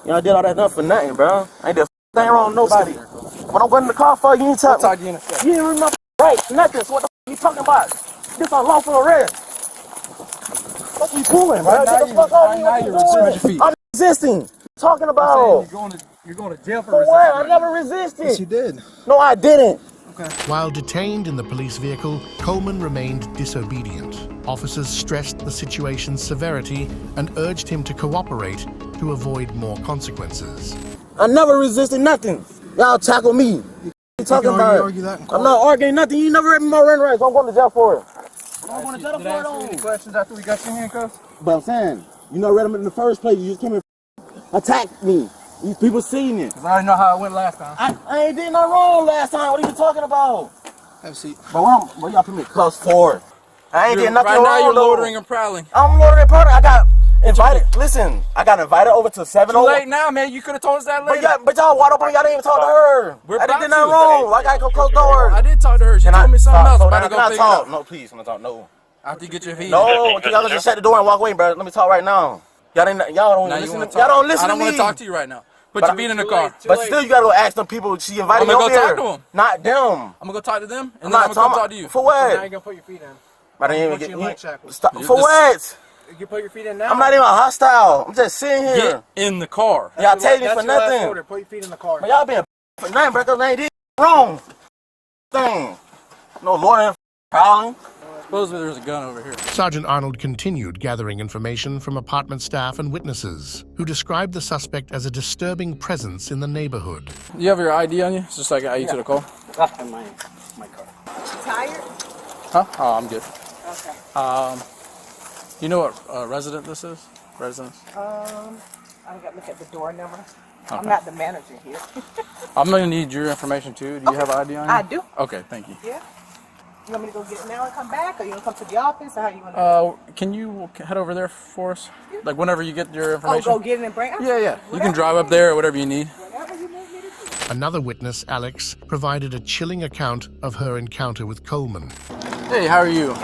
Y'all did all that nothing for nothing, bro. I ain't did nothing wrong with nobody. When I'm going in the car for you, ain't talking. You ain't read my right, nothing. So what the f you talking about? This unlawful arrest. What you doing, bro? Get the fuck off me. What you doing? I'm resisting. What you talking about? You're going to jail for For what? I never resisted. Yes, you did. No, I didn't. While detained in the police vehicle, Coleman remained disobedient. Officers stressed the situation's severity and urged him to cooperate to avoid more consequences. I never resisted nothing. Y'all tackle me. You talking about? I'm not arguing nothing. You never read me my run rights. I'm going to jail for it. I'm going to jail for it. Any questions after we got your handcuffs? But I'm saying, you never read them in the first place. You just came and attacked me. These people seen it. I already know how it went last time. I ain't did nothing wrong last time. What are you talking about? Have a seat. But what y'all put me close for? I ain't did nothing wrong. Right now you're though. loitering and prowling. I'm loitering and prowling. I got invited. Listen, I got invited over to 701. Too late now, man. You could have told us that later. But y'all wide open. Y'all didn't even talk to her. I didn't do nothing wrong. I gotta go close doors. I did talk to her. She told me something else. About to go pick it up. No, please, I'm not talk. No. After you get your feet. No, y'all just shut the door and walk away, bro. Let me talk right now. Y'all don't listen. Y'all don't listen to me. I don't want to talk to you right now. Put your feet in the car. But still, you gotta go ask them people. She invited me over here. I'm gonna go talk to them. Not them. I'm gonna go talk to them, and then I'm gonna come talk to you. For what? Now you're gonna put your feet in. I didn't even get for what? You put your feet in now. I'm not even hostile. I'm just sitting here. Get in the car. Y'all take me for nothing. Put your feet in the car. But y'all being for nothing, bro. Cause they ain't did wrong. Thing. No loitering, prowling. Supposedly there's a gun over here. Sergeant Arnold continued gathering information from apartment staff and witnesses, who described the suspect as a disturbing presence in the neighborhood. Do you have your ID on you? It's just like I you to the call. That's in my car. Tired? Huh? Oh, I'm good. Okay. You know what resident this is? Residence? I got to look at the door number. Okay. I'm not the manager here. I'm gonna need your information too. Do you have ID on you? I do. Okay, thank you. Yeah. You want me to go get it now and come back, or you want to come to the office, or how you want to? Can you head over there for us? Like whenever you get your information. Oh, go get it and bring it? Yeah. You can drive up there or whatever you need. Another witness, Alex, provided a chilling account of her encounter with Coleman. Hey, how are you?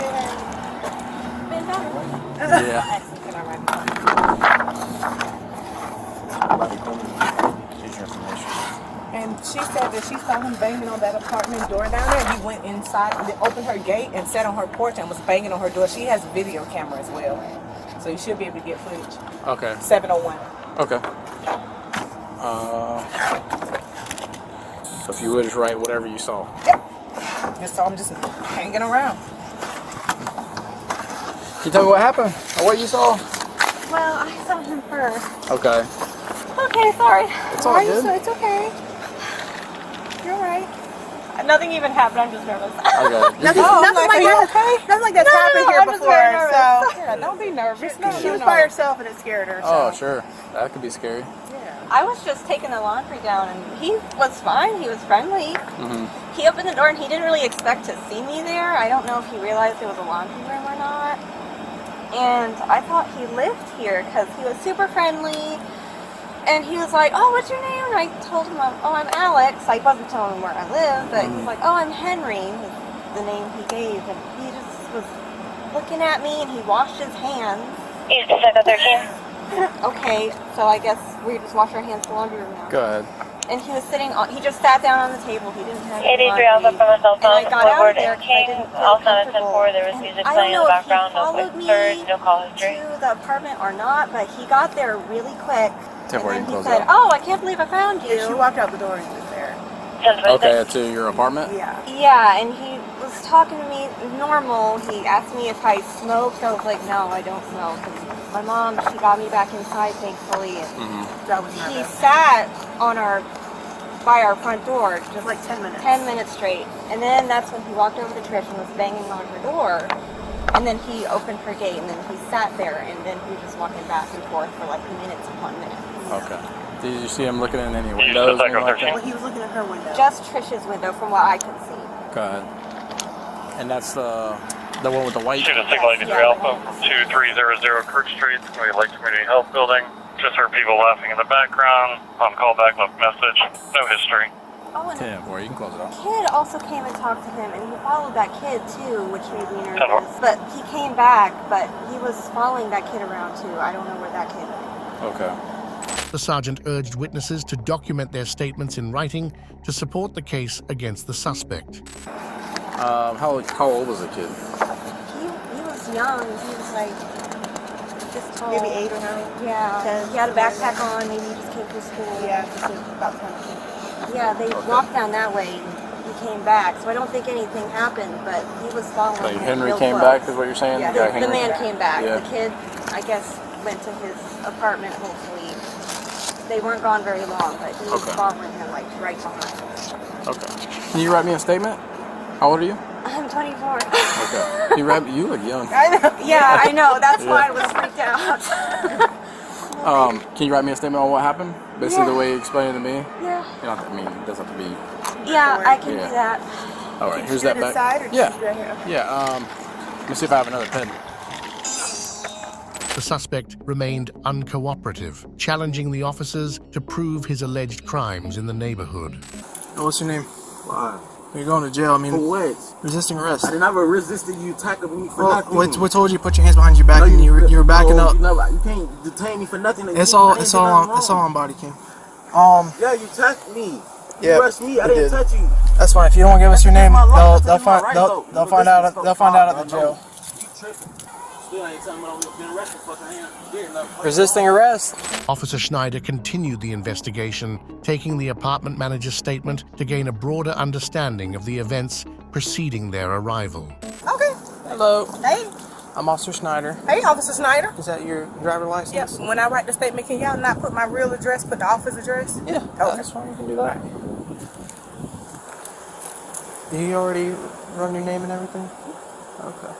Yeah. And she said that she saw him banging on that apartment door down there. He went inside and opened her gate and sat on her porch and was banging on her door. She has video camera as well, so you should be able to get footage. Okay. 701. Okay. So if you would just write whatever you saw. Yep. Just saw him just hanging around. Can you tell me what happened or what you saw? Well, I saw him first. Okay. Okay, sorry. It's all good. It's okay. You're right. Nothing even happened. I'm just nervous. Okay. Nothing like that's happened here I'm just before. very nervous. So yeah, don't be nervous. She was by herself and it scared her. Oh, So. sure. That could be scary. I was just taking the laundry down, and he was fine. He was friendly. Mm-hmm. He opened the door, and he didn't really expect to see me there. I don't know if he realized it was a laundry room or not. And I thought he lived here because he was super friendly. And he was like, "Oh, what's your name?" And I told him, "Oh, I'm Alex." I wasn't telling him where I live, but he's like, "Oh, I'm Henry," was the name he gave. And he just was looking at me, and he washed his hands. East Pacific 13. Okay, so I guess we just wash our hands in the laundry room now. Go ahead. And he was sitting on, he just sat down on the table. He didn't have any 83 Alpha from a cell phone. And I got out of there Forward because I King, didn't feel all 7 10 comfortable. 4. There was music playing in the background. No quick search, no call history. To the apartment or not, but he got there really quick. Temporary and then he close said, out. "Oh, I can't believe I found you." Yeah, she walked out the door and he was there. Okay, to your apartment? Yeah, and he was talking to me normal. He asked me if I smoked. I was like, "No, I don't smoke." And my mom, she got me back inside, thankfully. And he sat on by our front door just like 10 minutes. 10 minutes straight. And then that's when he walked over to Trish and was banging on her door. And then he opened her gate, and then he sat there, and then he was just walking back and forth for like minutes upon minutes. Okay. Did you see him looking in any windows? Or anything like that? Well, he was looking at her window. Just Trish's window, from what I could see. Go ahead. And that's the one with the white. Shoot a signal 83 Alpha, 2300 Kirk Street, Lake Community Health Building. Just heard people laughing in the background. On call back, left message. No history. Oh, and 10-4, you can close it off. a kid also came and talked to him, and he followed that kid too, which made me nervous. But he came back, but he was following that kid around too. I don't know where that kid went. Okay. The sergeant urged witnesses to document their statements in writing to support the case against the suspect. How old was the kid? He was young. He was like just tall. Maybe 8 or 9. Yeah. 10. He had a backpack on. Maybe he just came from school. Yeah, just about 20. Yeah, they walked down that way, and he came back. So I don't think anything happened, but he was following Like him Henry real came close. back, is what you're saying? Yeah, The guy the Henry? man came back. Yeah. The kid, I guess, went to his apartment, hopefully. They weren't gone very long, but he was Okay. following him, like, right behind. Okay. Can you write me a statement? How old are you? I'm 24. Okay. You look young. I know. Yeah, I know. That's Yeah. why I was freaked out. Can you write me a statement on what happened? Basically the Yeah. way you explained it to me? Yeah. You don't have to, it doesn't have to be... Yeah, I can Yeah. do that. All right, here's Shoot that inside back. or Yeah. shoot right here? Yeah, let me see if I have another pen. The suspect remained uncooperative, challenging the officers to prove his alleged crimes in the neighborhood. What's your name? Why? You're going to jail. I mean, For what? resisting arrest. I never resisted you tackling me for Well, nothing. what told you to put your hands behind your back and you were backing up? You can't detain me for nothing. It's all on body cam. Yeah, you touched me. Yeah, You brushed me. I I didn't did. touch you. That's fine. If you don't give us your name, my law. they'll That's my find right, they'll though. they'll But find this is out they'll find out at the I know. jail. You tripping. Still ain't telling me I've been arrested for fucking Resisting arrest. Officer Schneider continued the investigation, taking the apartment manager's statement to gain a broader understanding of the events preceding their arrival. Okay. Hello. Hey. I'm Officer Schneider. Hey, Officer Schneider. Is that your driver license? Yes. When I write the statement, can y'all not put my real address, put the office address? Yeah, that's fine. You can do that. You already run your name and everything? Okay.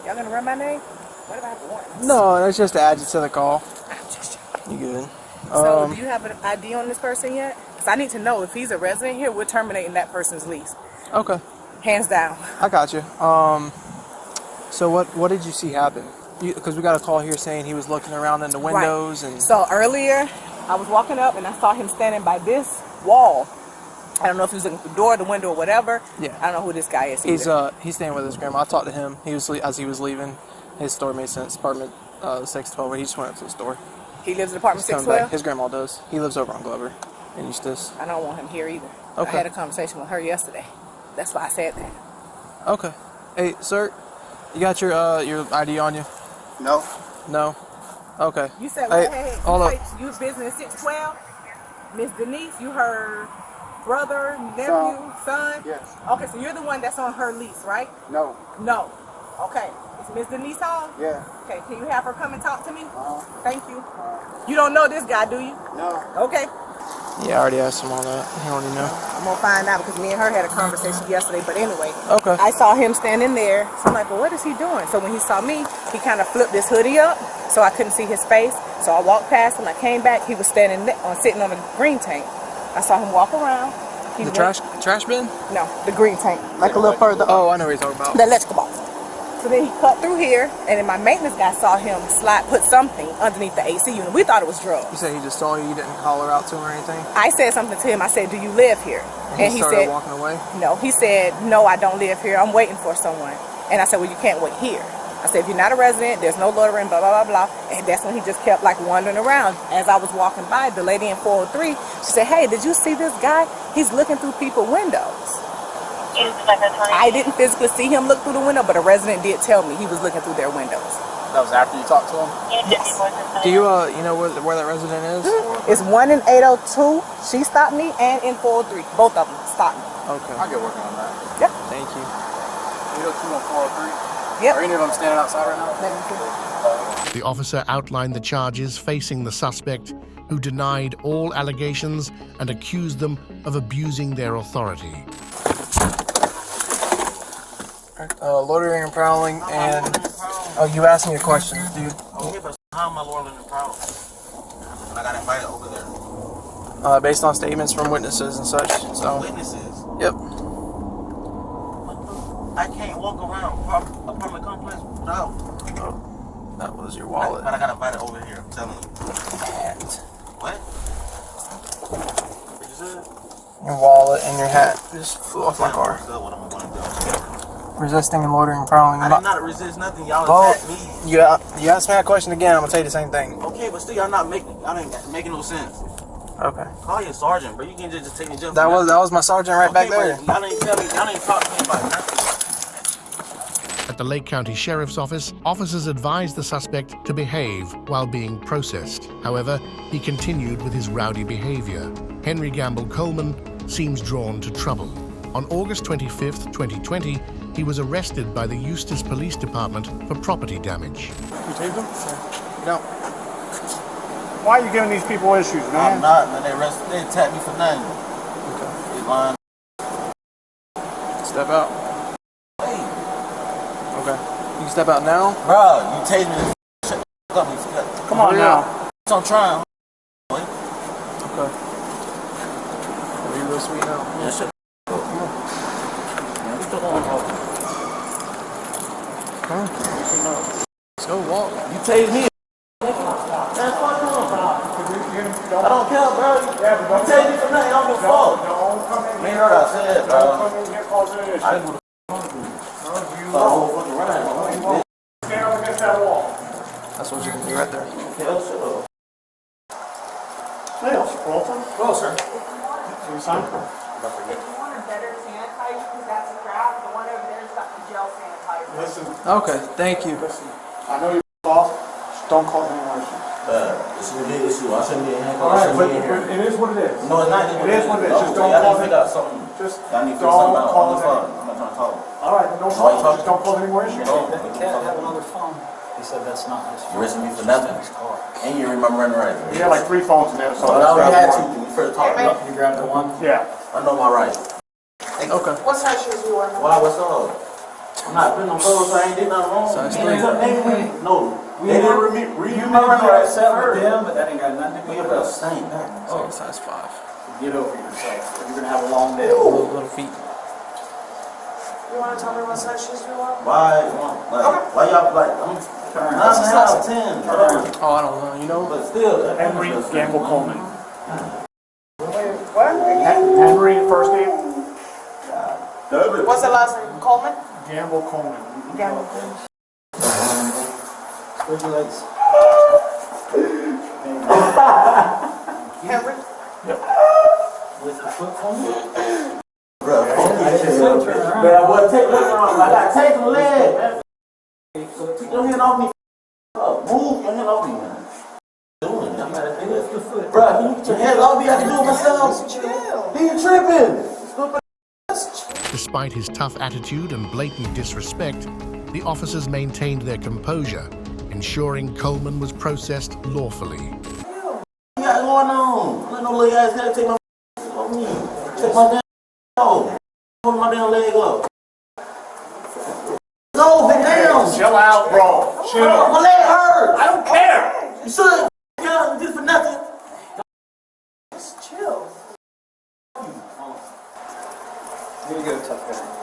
Y'all gonna run my name? What if I have warrants? No, that's just to add you to the call. You good? So, do you have an ID on this person yet? Because I need to know if he's a resident here, we're terminating that person's lease. Okay. Hands down. I got you. So what did you see happen? Because we got a call here saying he was looking around in the windows and. So earlier, I was walking up and I saw him standing by this wall. I don't know if he was looking through the door, the window, or whatever. Yeah. I don't know who this guy is. He's either. he's staying with his grandma. I talked to him. He was as he was leaving. His store made sense. Apartment 612. He just went up to the store. He lives in apartment He's coming back. 612? His grandma does. He lives over on Glover in Eustis. I don't want him here either. Okay. I had a conversation with her yesterday. That's why I said that. Okay. Hey, sir, you got your ID on you? No. No. Okay. You said, hey, hey, hold up. you was business 612? Miss Denise, you her brother, nephew, son? Yes. Okay, so you're the one that's on her lease, right? No. No. Okay. It's Miss Denise Hall? Yeah. Okay, can you have her come and talk to me? Thank you. You don't know this guy, do you? No. Okay. Yeah, I already asked him all that. He already know. I'm gonna find out because me and her had a conversation yesterday. But anyway, Okay. I saw him standing there. So I'm like, well, what is he doing? So when he saw me, he kind of flipped his hoodie up so I couldn't see his face. So I walked past him. I came back. He was standing sitting on a green tank. I saw him walk around. He The went- trash bin? No, the green tank, like a little further. Oh, I know what you're talking about. The electrical box. So then he cut through here, and then my maintenance guy saw him put something underneath the AC unit. We thought it was drugs. You said he just saw you. You didn't holler out to him or anything? I said something to him. I said, "Do you live here?" And he started said, walking away? "No." He said, "No, I don't live here. I'm waiting for someone." And I said, "Well, you can't wait here." I said, "If you're not a resident, there's no loitering, blah, blah, blah, blah." And that's when he just kept like wandering around. As I was walking by, the lady in 403, she said, "Hey, did you see this guy? He's looking through people's windows." I didn't physically see him look through the window, but a resident did tell me he was looking through their windows. That was after you talked to him? Yes. Do you you know where that resident is? It's one in 802. She stopped me, and in 403. Both of them stopped me. Okay. I'll get working on that. Yep. Thank you. 802 and 403? Yep. Are any of them standing outside right now? The officer outlined the charges facing the suspect, who denied all allegations and accused them of abusing their authority. Loitering and prowling, and you asked me a question, dude. Okay, but how am I loitering and prowling? And I got invited over there. Based on statements from witnesses and such. So. Witnesses? Yep. I can't walk around apartment complex without. That was your wallet. But I got invited over here. I'm telling you. What? What you said? Your wallet and your hat just flew off my car. What am I going to do? Resisting and loitering and prowling. I did not resist nothing. Y'all attacked me. You asked me that question again, I'm gonna tell you the same thing. Okay, but still, y'all ain't making no sense. Okay. Call your sergeant, but you can't just take me just. That was my sergeant right back there. Y'all ain't tell me. Y'all ain't talk to me about nothing. At the Lake County Sheriff's Office, officers advised the suspect to behave while being processed. However, he continued with his rowdy behavior. Henry Gamble Coleman seems drawn to trouble. On August 25th, 2020, he was arrested by the Eustis Police Department for property damage. You taped him? No. Why are you giving these people issues, man? I'm not, man. They attacked me for nothing. Okay. They lying. Step out. Hey. Okay. You can step out now? Bro, you tased me. Shut the fuck up. Come on now. I'm trying. Okay. Are you real sweet now? Yeah, shut the fuck up. Let's go walk. You tased me. Man, fuck him. I don't care, bro. You tased me for nothing. I don't give a fuck. You ain't heard what I said, bro. I didn't do the fucking ride. Stand up against that wall. That's what you can do right there. Hey, Officer Walter. Hello, sir. Can you sign? If you want a better sanitizer, because that's a crowd, the one over there's got the gel sanitizer. Listen. Okay, thank you. Listen. I know you're off. Just don't cause any more issues. This is a big issue. I shouldn't be in here. All right, but it is what it is. No, it's not. It is what it is. Just don't cause cause it. Just don't don't call cause it. I'm not trying to talk. All right, no problem. Just don't cause any more issues. They can't have another phone. He said that's not his phone. You arrested me for nothing. And you remember running right. You had like 3 phones in there, so I already had 2 when you first talked. You grabbed the one? Yeah. I know my rights. Okay. What size shoes you wearing? Why? What's up? I'm not putting on clothes, so I ain't did nothing wrong. Size 3. No. You remember I said with them, but that ain't got nothing to do with us. Oh, size 5. Get over yourself. You're gonna have a long day. Little feet. You want to tell me what size shoes you want? Why y'all like? I'm 9 out of 10. Oh, I don't know. You know? But still, Henry Gamble Coleman. What? Henry, first name? What's the last name? Coleman? Gamble Coleman. Gamble Coleman. Spread your legs. Henry? With the foot for me? Bro, I wasn't taking nothing wrong. I got tape the leg, man. So keep your hand off me. Move your hand off me, man. Doing it. I'm not a thing. Bro, can you put your hand off me? I can do it myself. He tripping. Despite his tough attitude and blatant disrespect, The officers maintained their composure, ensuring Coleman was processed lawfully. What you got going on? Let no little ass nigga take my off me. Take my damn off. Hold my damn leg up. Go, get down. Chill out, bro. Chill. My leg hurt. I don't care. You should. Yeah, just for nothing. Just chill. Here you go, tough guy.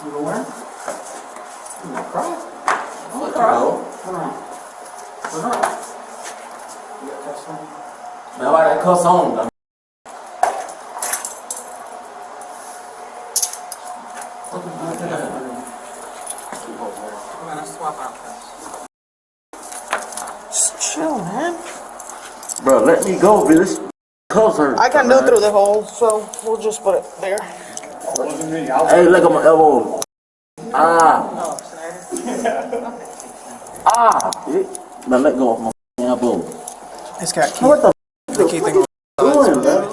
You know where? You gonna cry? I'm gonna cry. Come on. Come on. You got cuffs on? Man, why that cuffs on? Man? Just chill, man. Bro, let me go, bitch. This cuffs hurt. I can go through the hole, so we'll just put it there. Hey, look at my elbow. Ah. Ah. Now let go of my elbow. It's got key. What the The key thing on doing, man?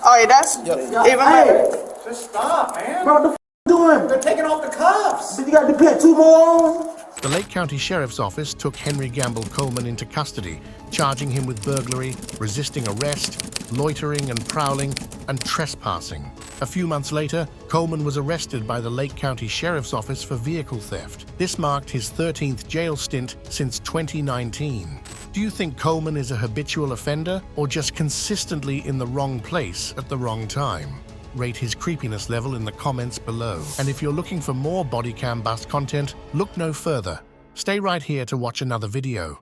Oh, yeah, that's even better. Just stop, man. Bro, what the doing? They're taking off the cuffs. Did you got to put 2 more on? The Lake County Sheriff's Office took Henry Gamble Coleman into custody, charging him with burglary, resisting arrest, loitering and prowling, and trespassing. A few months later, Coleman was arrested by the Lake County Sheriff's Office for vehicle theft. This marked his 13th jail stint since 2019. Do you think Coleman is a habitual offender or just consistently in the wrong place at the wrong time? Rate his creepiness level in the comments below. And if you're looking for more BodyCamBust content, look no further. Stay right here to watch another video.